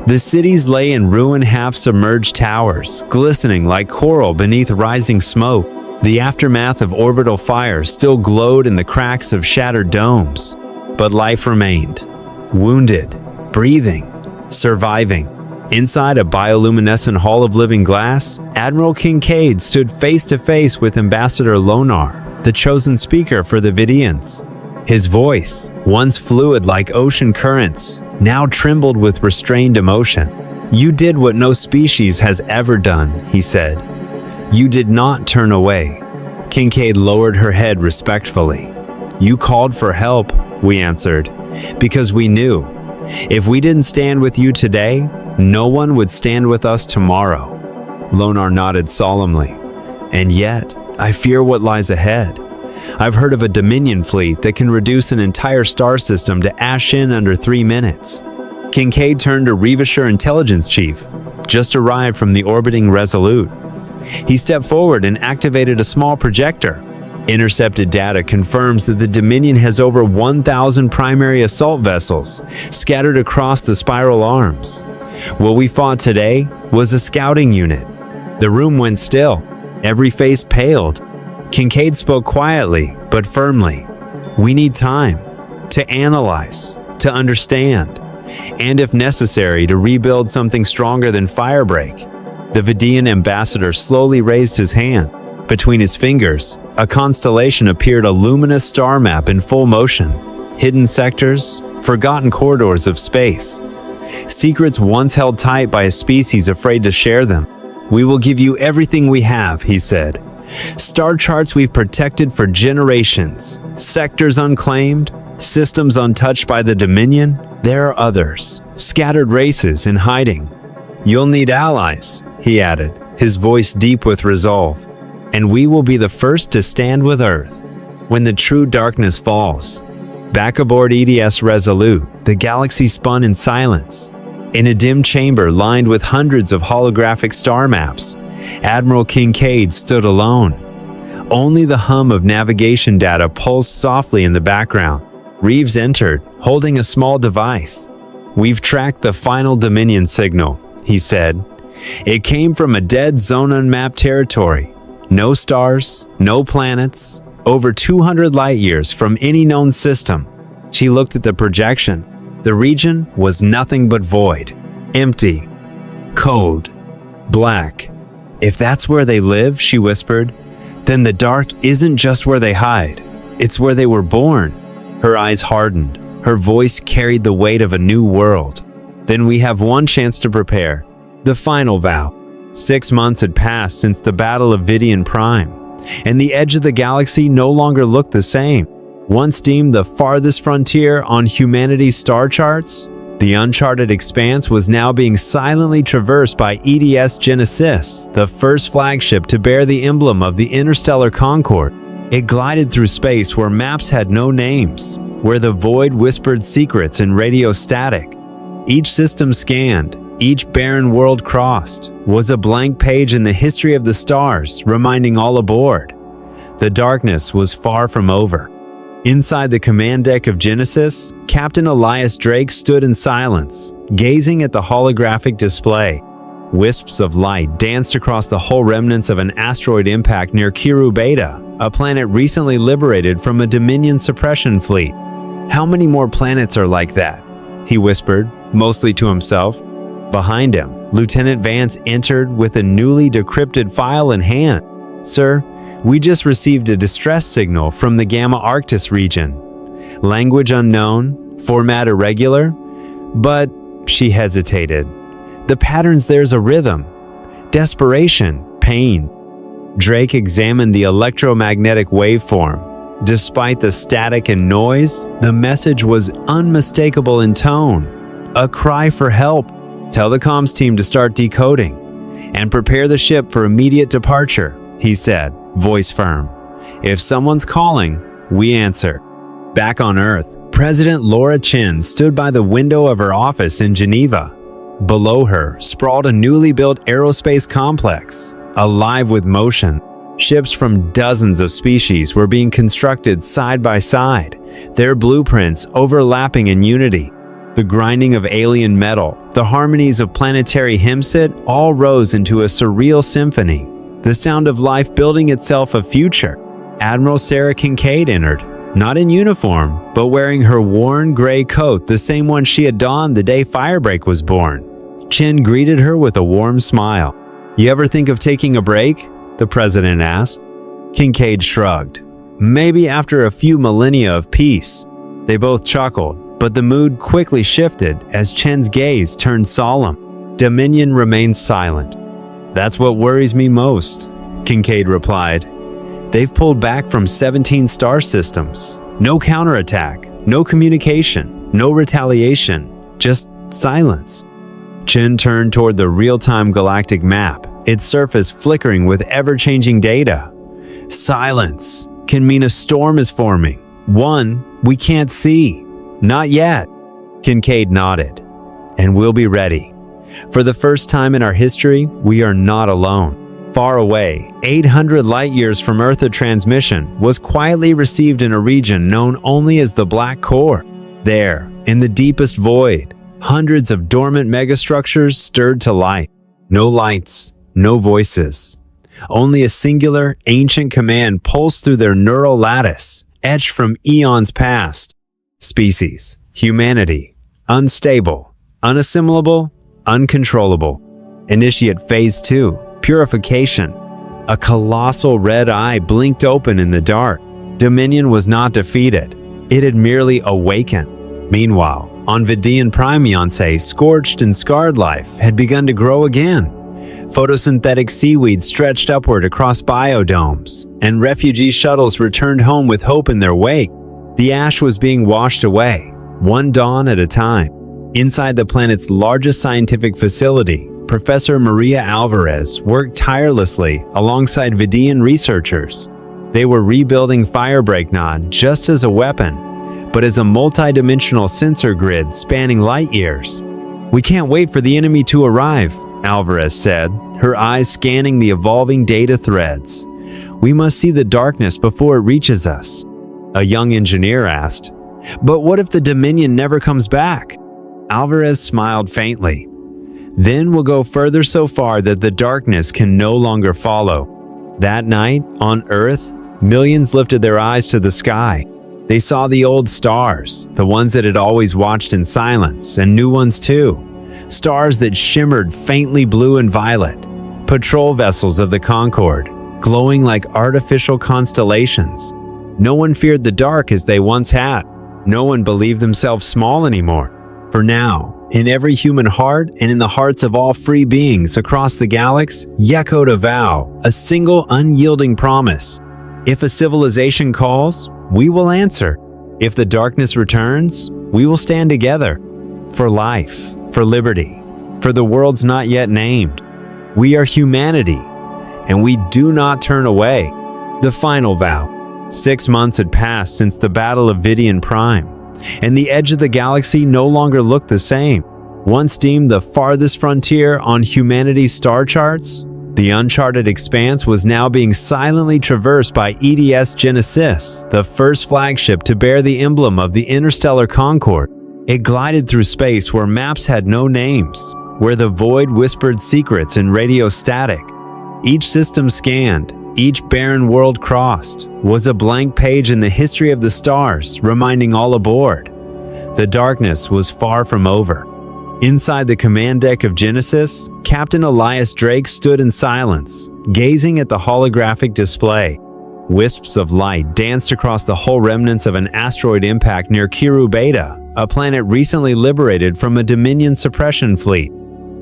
The cities lay in ruined half-submerged towers, glistening like coral beneath rising smoke. The aftermath of orbital fire still glowed in the cracks of shattered domes. But life remained. Wounded, breathing, surviving. Inside a bioluminescent hall of living glass, Admiral Kincaid stood face to face with Ambassador Lonar, the chosen speaker for the Vidiians. His voice, once fluid like ocean currents, now trembled with restrained emotion. "You did what no species has ever done," he said. "You did not turn away." Kincaid lowered her head respectfully. "You called for help," we answered, "because we knew. If we didn't stand with you today, no one would stand with us tomorrow." Lonar nodded solemnly. "And yet, I fear what lies ahead. I've heard of a Dominion fleet that can reduce an entire star system to ash in under 3 minutes." Kincaid turned to Revashur Intelligence Chief, just arrived from the orbiting Resolute. He stepped forward and activated a small projector. Intercepted data confirms that the Dominion has over 1,000 primary assault vessels scattered across the spiral arms. What we fought today was a scouting unit. The room went still. Every face paled. Kincaid spoke quietly, but firmly. "We need time to analyze, to understand, and if necessary, to rebuild something stronger than Firebreak." The Vidiian ambassador slowly raised his hand. Between his fingers, a constellation appeared, a luminous star map in full motion. Hidden sectors, forgotten corridors of space. Secrets once held tight by a species afraid to share them. "We will give you everything we have," he said. "Star charts we've protected for generations. Sectors unclaimed, systems untouched by the Dominion. There are others, scattered races in hiding. You'll need allies," he added, his voice deep with resolve. "And we will be the first to stand with Earth when the true darkness falls." Back aboard EDS Resolute, the galaxy spun in silence. In a dim chamber lined with hundreds of holographic star maps, Admiral Kincaid stood alone. Only the hum of navigation data pulsed softly in the background. Reeves entered, holding a small device. "We've tracked the final Dominion signal," he said. "It came from a dead zone unmapped territory. No stars, no planets, over 200 light years from any known system." She looked at the projection. The region was nothing but void. Empty. Cold. Black. "If that's where they live," she whispered, "then the dark isn't just where they hide. It's where they were born." Her eyes hardened. Her voice carried the weight of a new world. "Then we have one chance to prepare. The final vow. 6 months had passed since the Battle of Vidian Prime, and the edge of the galaxy no longer looked the same. Once deemed the farthest frontier on humanity's star charts, the uncharted expanse was now being silently traversed by EDS Genesis, the first flagship to bear the emblem of the interstellar Concord. It glided through space where maps had no names, where the void whispered secrets in radio static. Each system scanned, each barren world crossed, was a blank page in the history of the stars, reminding all aboard. The darkness was far from over. Inside the command deck of Genesis, Captain Elias Drake stood in silence, gazing at the holographic display. Wisps of light danced across the hull remnants of an asteroid impact near Kiru Beta, a planet recently liberated from a Dominion suppression fleet. "How many more planets are like that?" he whispered, mostly to himself. Behind him, Lieutenant Vance entered with a newly decrypted file in hand. "Sir, we just received a distress signal from the Gamma Arctis region. Language unknown, format irregular, but..." She hesitated. "The patterns there's a rhythm. Desperation, pain." Drake examined the electromagnetic waveform. Despite the static and noise, the message was unmistakable in tone. A cry for help. "Tell the comms team to start decoding and prepare the ship for immediate departure," he said, voice firm. "If someone's calling, we answer." Back on Earth, President Laura Chin stood by the window of her office in Geneva. Below her sprawled a newly built aerospace complex, alive with motion. Ships from dozens of species were being constructed side by side, their blueprints overlapping in unity. The grinding of alien metal, the harmonies of planetary hymnset all rose into a surreal symphony, the sound of life building itself a future. Admiral Sarah Kincaid entered, not in uniform, but wearing her worn gray coat, the same one she had donned the day Firebreak was born. Chin greeted her with a warm smile. "You ever think of taking a break?" the president asked. Kincaid shrugged. "Maybe after a few millennia of peace." They both chuckled, but the mood quickly shifted as Chen's gaze turned solemn. Dominion remained silent. "That's what worries me most," Kincaid replied. "They've pulled back from 17 star systems. No counterattack, no communication, no retaliation, just silence." Chen turned toward the real-time galactic map, its surface flickering with ever-changing data. "Silence can mean a storm is forming. One we can't see. Not yet." Kincaid nodded. "And we'll be ready. For the first time in our history, we are not alone." Far away, 800 light-years from Earth, a transmission was quietly received in a region known only as the Black Core. There, in the deepest void, hundreds of dormant megastructures stirred to life. No lights, no voices. Only a singular, ancient command pulsed through their neural lattice, etched from eons past. Species, humanity, unstable, unassimilable, uncontrollable. Initiate Phase 2, purification. A colossal red eye blinked open in the dark. Dominion was not defeated. It had merely awakened. Meanwhile, on Vidian Prime, scorched and scarred life had begun to grow again. Photosynthetic seaweed stretched upward across biodomes, and refugee shuttles returned home with hope in their wake. The ash was being washed away, one dawn at a time. Inside the planet's largest scientific facility, Professor Maria Alvarez worked tirelessly alongside Vidian researchers. They were rebuilding Firebreak not just as a weapon, but as a multidimensional sensor grid spanning light years. "We can't wait for the enemy to arrive," Alvarez said, her eyes scanning the evolving data threads. "We must see the darkness before it reaches us." A young engineer asked, "But what if the Dominion never comes back?" Alvarez smiled faintly. "Then we'll go further so far that the darkness can no longer follow." That night, on Earth, millions lifted their eyes to the sky. They saw the old stars, the ones that had always watched in silence, and new ones too. Stars that shimmered faintly blue and violet. Patrol vessels of the Concord, glowing like artificial constellations. No one feared the dark as they once had. No one believed themselves small anymore. For now, In every human heart and in the hearts of all free beings across the galaxy, echoed a vow, a single unyielding promise. If a civilization calls, we will answer. If the darkness returns, we will stand together. For life, for liberty, for the worlds not yet named. We are humanity, and we do not turn away. The final vow. 6 months had passed since the Battle of Vidian Prime, and the edge of the galaxy no longer looked the same. Once deemed the farthest frontier on humanity's star charts, the uncharted expanse was now being silently traversed by EDS Genesis, the first flagship to bear the emblem of the interstellar Concord. It glided through space where maps had no names, where the void whispered secrets in radio static. Each system scanned, each barren world crossed, was a blank page in the history of the stars, reminding all aboard. The darkness was far from over. Inside the command deck of Genesis, Captain Elias Drake stood in silence, gazing at the holographic display. Wisps of light danced across the hull remnants of an asteroid impact near Kiru Beta, a planet recently liberated from a Dominion suppression fleet.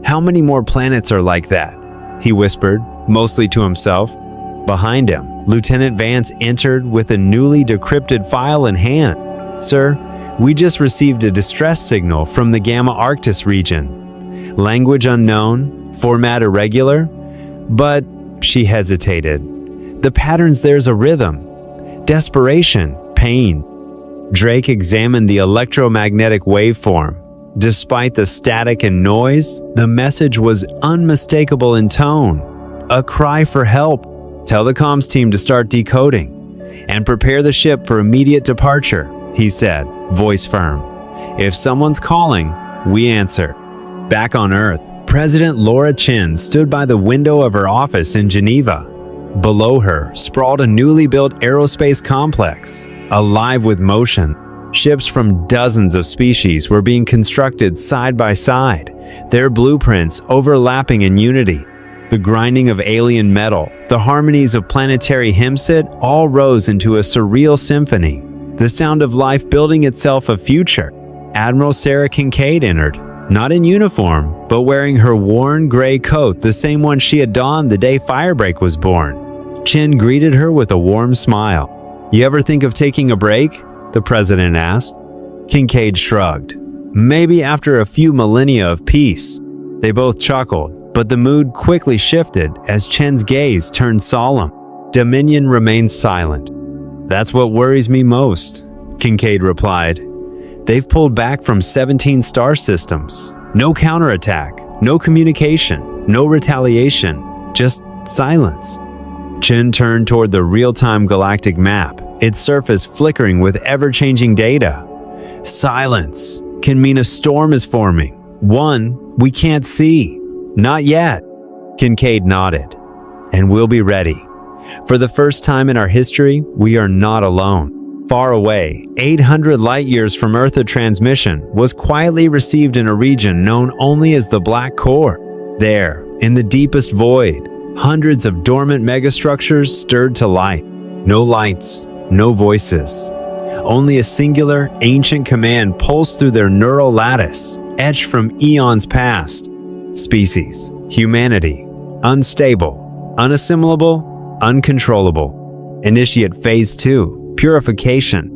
"How many more planets are like that?" he whispered, mostly to himself. Behind him, Lieutenant Vance entered with a newly decrypted file in hand. "Sir, we just received a distress signal from the Gamma Arctus region. Language unknown, format irregular, but," she hesitated, "the patterns there's a rhythm. Desperation, pain." Drake examined the electromagnetic waveform. Despite the static and noise, the message was unmistakable in tone. A cry for help. "Tell the comms team to start decoding and prepare the ship for immediate departure," he said, voice firm. "If someone's calling, we answer." Back on Earth, President Laura Chin stood by the window of her office in Geneva. Below her sprawled a newly built aerospace complex, alive with motion. Ships from dozens of species were being constructed side by side, their blueprints overlapping in unity. The grinding of alien metal, the harmonies of planetary hymnset all rose into a surreal symphony. The sound of life building itself a future. Admiral Sarah Kincaid entered, not in uniform, but wearing her worn gray coat, the same one she had donned the day Firebreak was born. Chin greeted her with a warm smile. "You ever think of taking a break?" the president asked. Kincaid shrugged. "Maybe after a few millennia of peace." They both chuckled, but the mood quickly shifted as Chen's gaze turned solemn. Dominion remained silent. "That's what worries me most," Kincaid replied. "They've pulled back from 17 star systems. No counterattack, no communication, no retaliation, just silence." Chen turned toward the real-time galactic map, its surface flickering with ever-changing data. "Silence can mean a storm is forming. One we can't see. Not yet." Kincaid nodded. "And we'll be ready. For the first time in our history, we are not alone." Far away, 800 light-years from Earth, a transmission was quietly received in a region known only as the Black Core. There, in the deepest void, hundreds of dormant megastructures stirred to life. No lights, no voices. Only a singular, ancient command pulsed through their neural lattice, etched from eons past. Species, humanity, unstable, unassimilable, uncontrollable. Initiate Phase 2, Purification.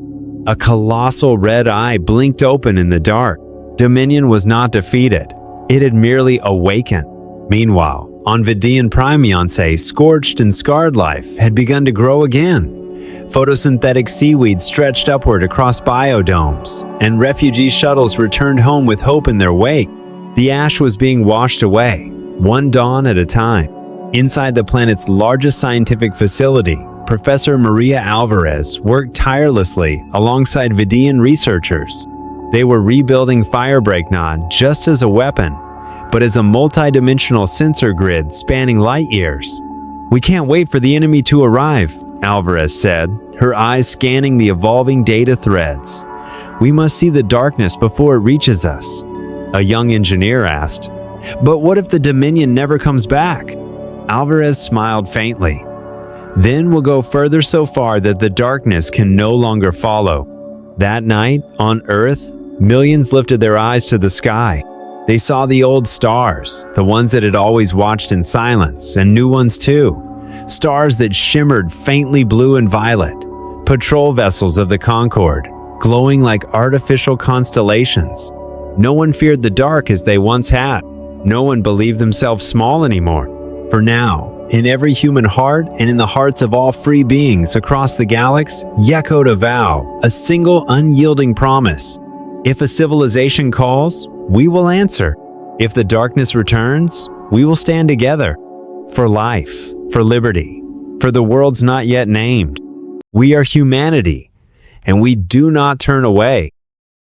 A colossal red eye blinked open in the dark. Dominion was not defeated. It had merely awakened. Meanwhile, on Vidian Prime, scorched and scarred life had begun to grow again. Photosynthetic seaweed stretched upward across biodomes, and refugee shuttles returned home with hope in their wake. The ash was being washed away, one dawn at a time. Inside the planet's largest scientific facility, Professor Maria Alvarez worked tirelessly alongside Vidiian researchers. They were rebuilding Firebreak not just as a weapon, but as a multi-dimensional sensor grid spanning light years. "We can't wait for the enemy to arrive," Alvarez said, her eyes scanning the evolving data threads. "We must see the darkness before it reaches us." A young engineer asked, "But what if the Dominion never comes back?" Alvarez smiled faintly. "Then we'll go further so far that the darkness can no longer follow." That night, on Earth, millions lifted their eyes to the sky. They saw the old stars, the ones that had always watched in silence, and new ones too. Stars that shimmered faintly blue and violet. Patrol vessels of the Concorde, glowing like artificial constellations. No one feared the dark as they once had. No one believed themselves small anymore. For now, in every human heart and in the hearts of all free beings across the galaxy, echoed a vow, a single unyielding promise. If a civilization calls, we will answer. If the darkness returns, we will stand together. For life, for liberty, for the worlds not yet named. We are humanity, and we do not turn away.